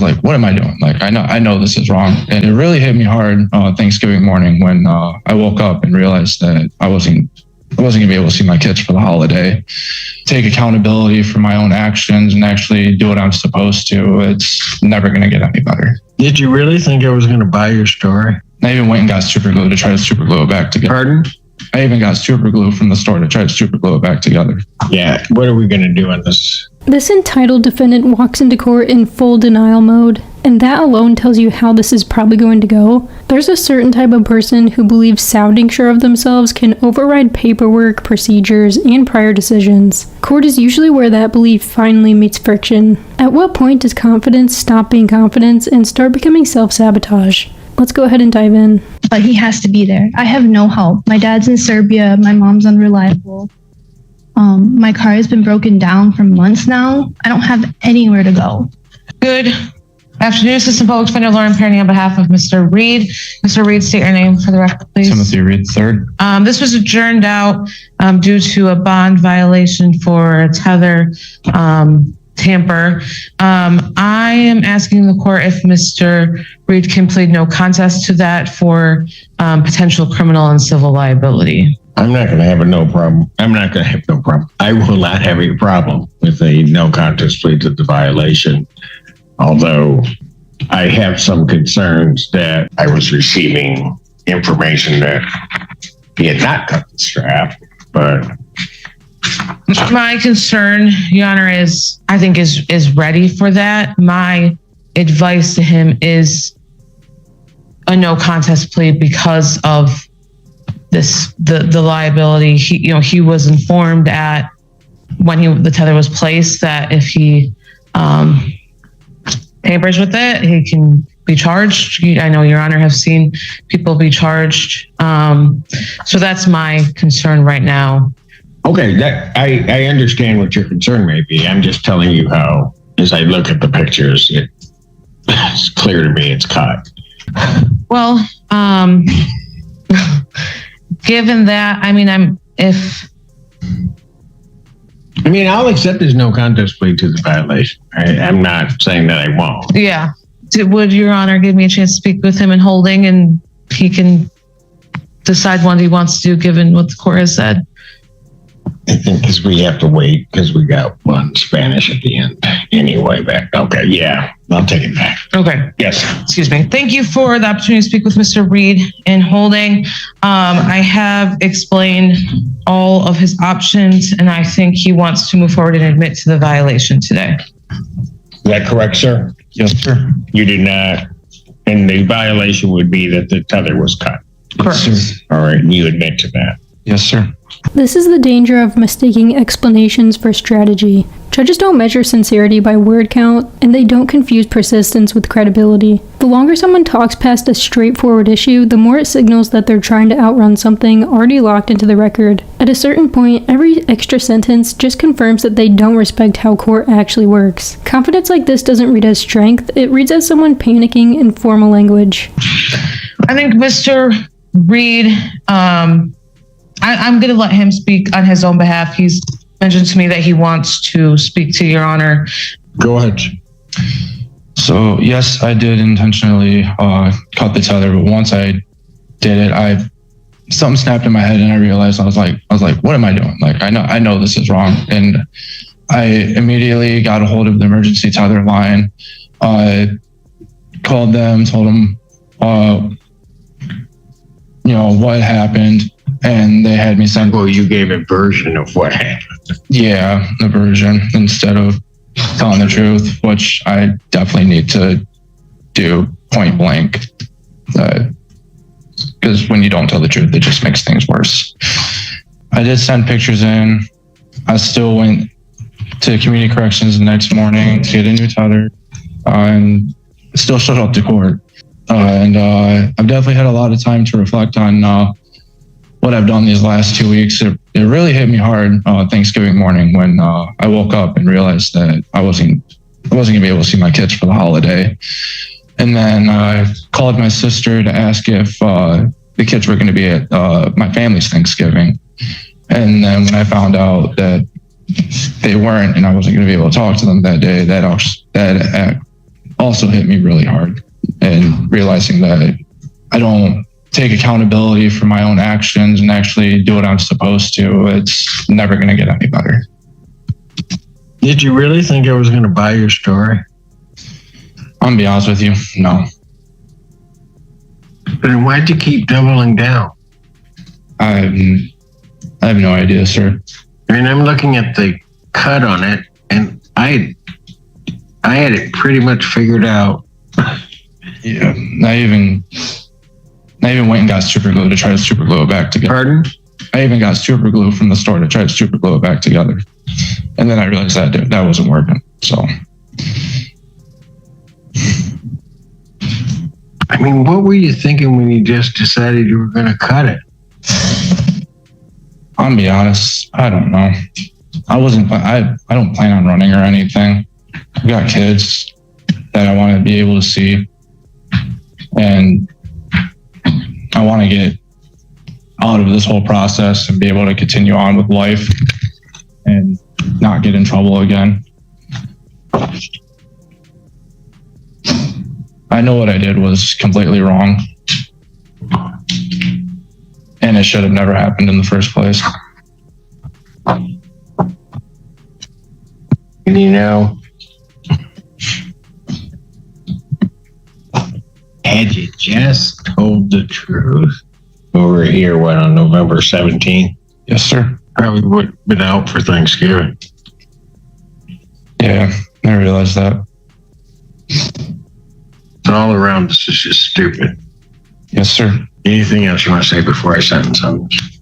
like, what am I doing? Like, I know this is wrong. And it really hit me hard Thanksgiving morning when I woke up and realized that I wasn't going to be able to see my kids for the holiday, take accountability for my own actions and actually do what I'm supposed to. It's never going to get any better. Did you really think I was going to buy your story? I even went and got super glue to try to super glue it back together. Pardon? I even got super glue from the store to try to super glue it back together. Yeah, what are we going to do on this? This entitled defendant walks into court in full denial mode, and that alone tells you how this is probably going to go. There's a certain type of person who believes sounding sure of themselves can override paperwork, procedures, and prior decisions. Court is usually where that belief finally meets friction. At what point does confidence stop being confidence and start becoming self-sabotage? Let's go ahead and dive in. But he has to be there. I have no help. My dad's in Serbia. My mom's unreliable. My car has been broken down for months now. I don't have anywhere to go. Good afternoon, Assistant Public Defender Lauren Perny on behalf of Mr. Reed. Mr. Reed, state your name for the record, please. Timothy Reed III. This was adjourned out due to a bond violation for a tether tamper. I am asking the court if Mr. Reed can plead no contest to that for potential criminal and civil liability. I'm not going to have no problem. I will not have a problem with a no contest plea to the violation. Although I have some concerns that I was receiving information that he had not cut the strap, but my concern, Your Honor, is I think is ready for that. My advice to him is a no contest plea because of the liability. He was informed at when the tether was placed that if he tampers with it, he can be charged. I know Your Honor has seen people be charged. So that's my concern right now. Okay, I understand what your concern may be. I'm just telling you how, as I look at the pictures, it's clear to me it's cut. Well, given that, I'll accept there's no contest plea to the violation. I'm not saying that I won't. Yeah. Would Your Honor give me a chance to speak with him in holding, and he can decide what he wants to do given what the court has said? I think because we have to wait because we got one Spanish at the end anyway back. Okay, yeah, I'll take it back. Okay. Yes. Excuse me. Thank you for the opportunity to speak with Mr. Reed in holding. I have explained all of his options, and I think he wants to move forward and admit to the violation today. Is that correct, sir? Yes, sir. You did not, and the violation would be that the tether was cut. Correct. Yes, sir. All right, and you admit to that. Yes, sir. This is the danger of mistaking explanations for strategy. Judges don't measure sincerity by word count, and they don't confuse persistence with credibility. The longer someone talks past a straightforward issue, the more it signals that they're trying to outrun something already locked into the record. At a certain point, every extra sentence just confirms that they don't respect how court actually works. Confidence like this doesn't read as strength, it reads as someone panicking in formal language. I think Mr. Reed, I'm going to let him speak on his own behalf. He's mentioned to me that he wants to speak to Your Honor. Go ahead. So yes, I did intentionally cut the tether, but once I did it, something snapped in my head, and I realized I was like, what am I doing? Like, I know this is wrong, and I immediately got a hold of the emergency tether line. Called them, told them, what happened. And they had me send. Well, you gave a version of what happened. Yeah, a version instead of telling the truth, which I definitely need to do point blank. Because when you don't tell the truth, it just makes things worse. I did send pictures in. I still went to community corrections the next morning to get a new tether, and still showed up to court. I've definitely had a lot of time to reflect on what I've done these last 2 weeks. It really hit me hard Thanksgiving morning when I woke up and realized that I wasn't going to be able to see my kids for the holiday. And then I called my sister to ask if the kids were going to be at my family's Thanksgiving. And then when I found out that they weren't and I wasn't going to be able to talk to them that day, that also hit me really hard. And realizing that I don't take accountability for my own actions and actually do what I'm supposed to, it's never going to get any better. Did you really think I was going to buy your story? I'm going to be honest with you, no. Then why'd you keep doubling down? I have no idea, sir. I mean, I'm looking at the cut on it, and I had it pretty much figured out. Yeah, I even went and got super glue to try to super glue it back together. Pardon? I even got super glue from the store to try to super glue it back together. And then I realized that wasn't working. So, I mean, what were you thinking when you just decided you were going to cut it? I'm gonna be honest, I don't know. I don't plan on running or anything. I've got kids that I want to be able to see. And I want to get out of this whole process and be able to continue on with life and not get in trouble again. I know what I did was completely wrong. And it should have never happened in the first place. And you know, had you just told the truth over here, on November 17th? Yes, sir. Probably would have been out for Thanksgiving. Yeah, I realized that. All around this is just stupid. Yes, sir. Anything else you want to say before I sentence on this?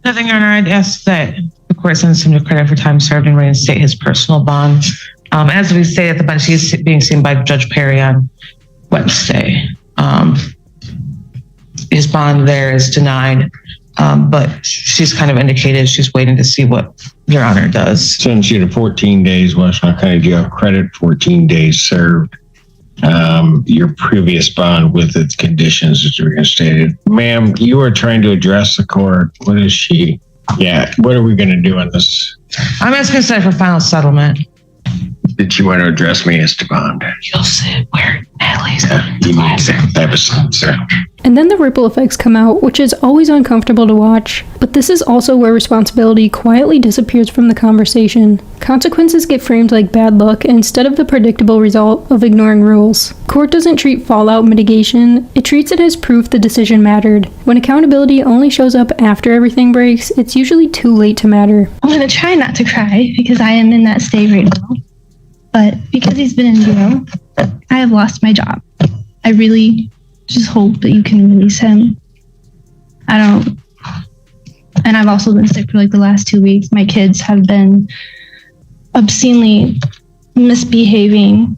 Nothing, Your Honor. I'd ask that the court sentence him to credit for time served and reinstate his personal bond. As we say at the bench, he's being seen by Judge Perry on Wednesday. His bond there is denied, but she's kind of indicated she's waiting to see what Your Honor does. Sentence you to 14 days, Westmont County Jail credit, 14 days served. Your previous bond with its conditions as reinstated. Ma'am, you are trying to address the court. What is she? Yeah, what are we going to do on this? I'm asking for final settlement. Did you want to address me as to bond? You'll sit where Natalie's. You need to have a sir. And then the ripple effects come out, which is always uncomfortable to watch. But this is also where responsibility quietly disappears from the conversation. Consequences get framed like bad luck instead of the predictable result of ignoring rules. Court doesn't treat fallout mitigation, it treats it as proof the decision mattered. When accountability only shows up after everything breaks, it's usually too late to matter. I'm going to try not to cry because I am in that state right now. But because he's been in jail, I have lost my job. I really just hope that you can release him. And I've also been sick for like the last 2 weeks. My kids have been obscenely misbehaving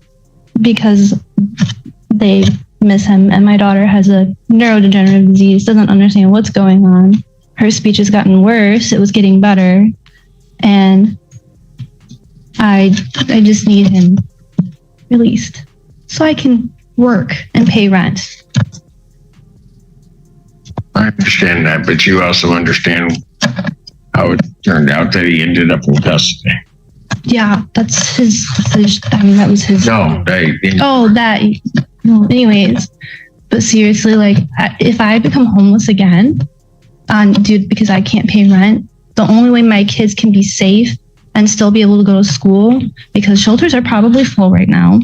because they miss him. And my daughter has a neurodegenerative disease, doesn't understand what's going on. Her speech has gotten worse. It was getting better. And I just need him released so I can work and pay rent. I understand that, but you also understand how it turned out that he ended up in custody. Yeah, that's his that was his. No, No, anyways. But seriously, like, if I become homeless again, because I can't pay rent, the only way my kids can be safe and still be able to go to school, because shelters are probably full right now,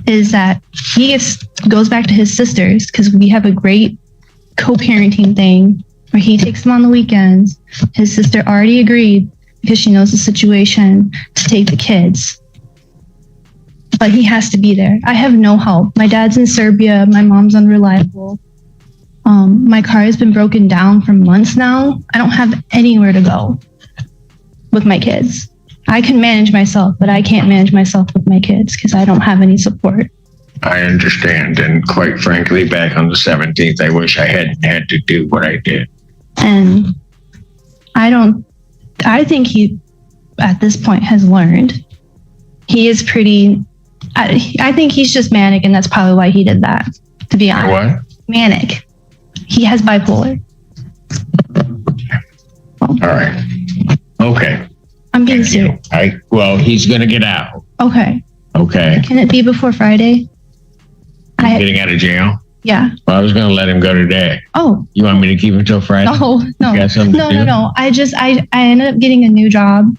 is that he goes back to his sisters, because we have a great co-parenting thing where he takes them on the weekends. His sister already agreed, because she knows the situation, to take the kids. But he has to be there. I have no help. My dad's in Serbia. My mom's unreliable. My car has been broken down for months now. I don't have anywhere to go with my kids. I can manage myself, but I can't manage myself with my kids because I don't have any support. I understand. And quite frankly, back on the 17th, I wish I hadn't had to do what I did. And I think he, at this point, has learned. He is I think he's just manic, and that's probably why he did that, to be honest. What? Manic. He has bipolar. All right. Okay. I'm being serious. Well, he's going to get out. Okay. Okay. Can it be before Friday? Getting out of jail? Yeah. Well, I was going to let him go today. Oh. You want me to keep him till Friday? No. You got something to do? No. I ended up getting a new job.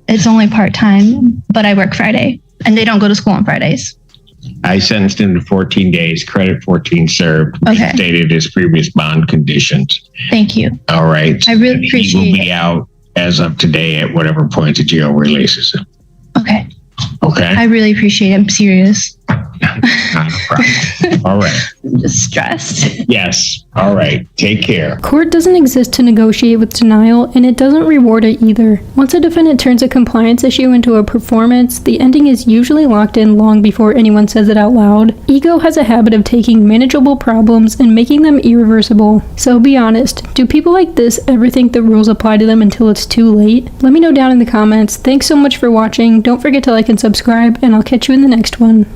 It's only part-time, but I work Friday, and they don't go to school on Fridays. I sentenced him to 14 days, credit 14 served, Okay. stated his previous bond conditions. Thank you. All right. I really He appreciate will be it. out as of today at whatever point the jail releases him. Okay. Okay? I really appreciate it. I'm serious. Not a problem. All right. I'm just stressed. Yes. All right. Take care. Court doesn't exist to negotiate with denial, and it doesn't reward it either. Once a defendant turns a compliance issue into a performance, the ending is usually locked in long before anyone says it out loud. Ego has a habit of taking manageable problems and making them irreversible. So be honest, do people like this ever think the rules apply to them until it's too late? Let me know down in the comments. Thanks so much for watching. Don't forget to like and subscribe, and I'll catch you in the next one.